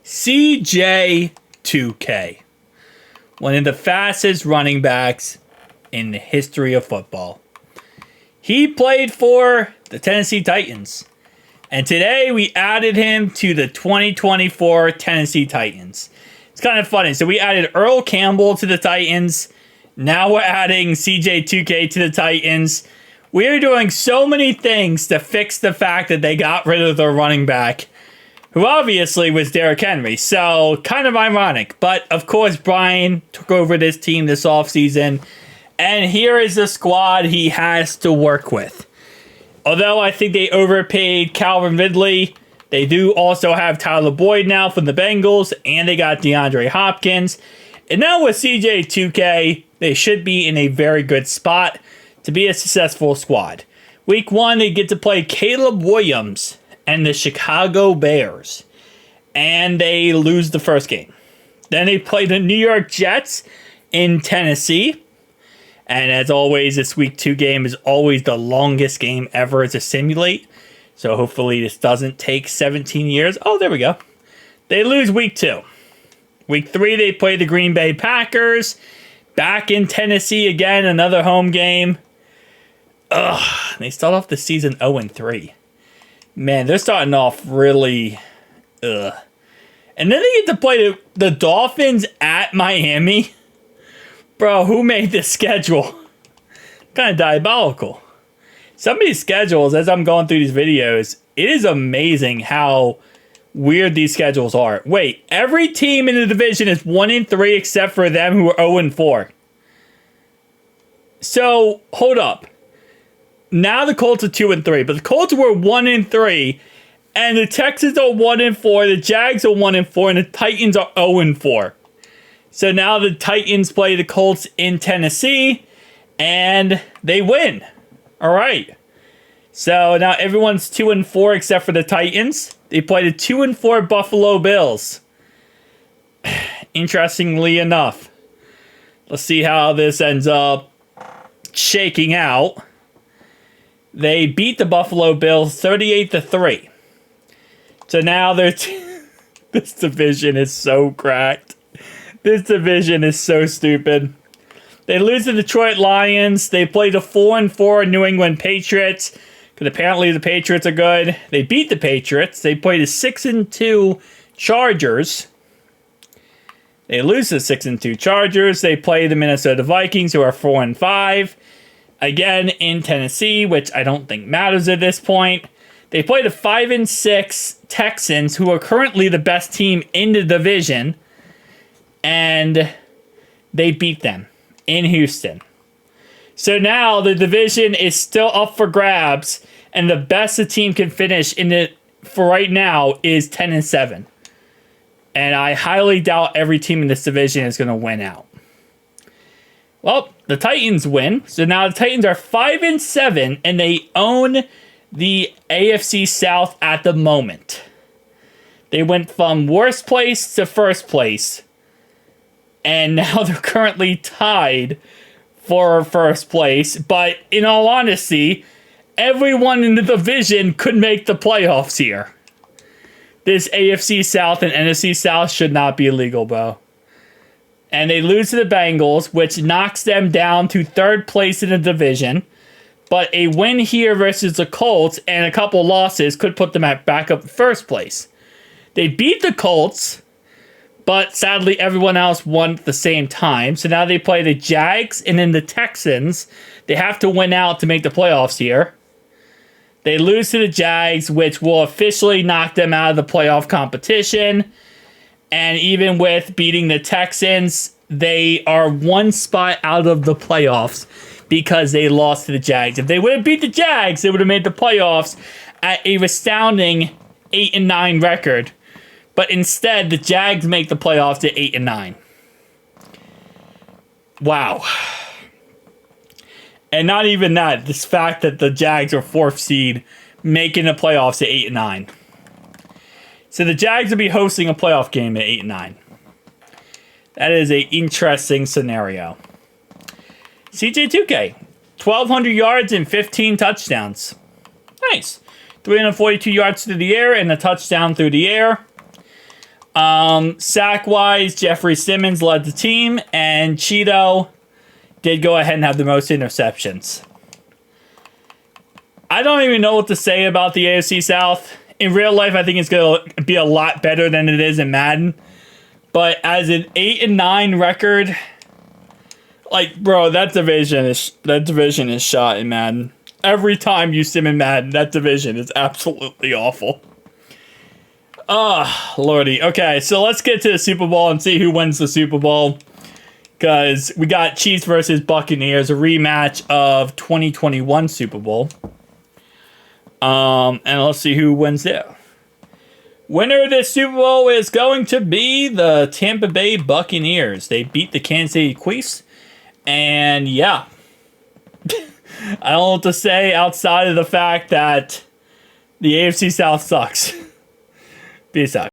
CJ2K, one of the fastest running backs in the history of football. He played for the Tennessee Titans, and today we added him to the 2024 Tennessee Titans. It's kind of funny. So we added Earl Campbell to the Titans. Now we're adding CJ2K to the Titans. We're doing so many things to fix the fact that they got rid of their running back, who obviously was Derrick Henry. So kind of ironic. But of course, Brian took over this team this offseason. And here is the squad he has to work with. Although I think they overpaid Calvin Ridley, they do also have Tyler Boyd now from the Bengals, and they got DeAndre Hopkins. And now with CJ2K, they should be in a very good spot to be a successful squad. Week 1, they get to play Caleb Williams and the Chicago Bears, and they lose the first game. Then they play the New York Jets in Tennessee. And as always, this Week 2 game is always the longest game ever to simulate. So hopefully this doesn't take 17 years. Oh, there we go. They lose Week 2. Week 3, they play the Green Bay Packers. Back in Tennessee again, another home game. They start off the season 0-3. Man, they're starting off really... And then they get to play the Dolphins at Miami. Bro, who made this schedule? Kind of diabolical. Some of these schedules, as I'm going through these videos, it is amazing how weird these schedules are. Wait, every team in the division is 1-3 except for them who are 0-4. So, hold up. Now the Colts are 2-3, but the Colts were 1-3, and the Texans are 1-4, the Jags are 1-4, and the Titans are 0-4. So now the Titans play the Colts in Tennessee, and they win. All right. So now everyone's 2-4 except for the Titans. They play the 2-4 Buffalo Bills. Interestingly enough, let's see how this ends up shaking out. They beat the Buffalo Bills 38-3. So now they're this division is so cracked. This division is so stupid. They lose to the Detroit Lions. They play the 4-4 New England Patriots, because apparently the Patriots are good. They beat the Patriots. They play the 6-2 Chargers. They lose to the 6-2 Chargers. They play the Minnesota Vikings, who are 4-5. Again, in Tennessee, which I don't think matters at this point. They play the 5-6 Texans, who are currently the best team in the division. And they beat them in Houston. So now the division is still up for grabs, and the best the team can finish in it for right now is 10-7. And I highly doubt every team in this division is going to win out. Well, the Titans win. So now the Titans are 5-7, and they own the AFC South at the moment. They went from worst place to first place. And now they're currently tied for first place. But in all honesty, everyone in the division could make the playoffs here. This AFC South and NFC South should not be illegal, bro. And they lose to the Bengals, which knocks them down to third place in the division. But a win here versus the Colts and a couple losses could put them back up first place. They beat the Colts, but sadly everyone else won at the same time. So now they play the Jags and then the Texans. They have to win out to make the playoffs here. They lose to the Jags, which will officially knock them out of the playoff competition. And even with beating the Texans, they are one spot out of the playoffs because they lost to the Jags. If they would have beat the Jags, they would have made the playoffs at a astounding 8-9 record. But instead, the Jags make the playoffs at 8-9. Wow. And not even that. This fact that the Jags are 4th seed, making the playoffs at 8-9. So the Jags will be hosting a playoff game at 8-9. That is an interesting scenario. CJ2K, 1,200 yards and 15 touchdowns. Nice. 342 yards through the air and a touchdown through the air. Sack-wise, Jeffrey Simmons led the team, and Cheeto did go ahead and have the most interceptions. I don't even know what to say about the AFC South. In real life, I think it's going to be a lot better than it is in Madden. But as an 8-9 record, like, bro, that division is shot in Madden. Every time you sim in Madden, that division is absolutely awful. Lordy. Okay, so let's get to the Super Bowl and see who wins the Super Bowl. Because we got Chiefs versus Buccaneers, a rematch of 2021 Super Bowl. And let's see who wins there. Winner of this Super Bowl is going to be the Tampa Bay Buccaneers. They beat the Kansas City Chiefs. And yeah. I don't know what to say outside of the fact that the AFC South sucks. Peace out.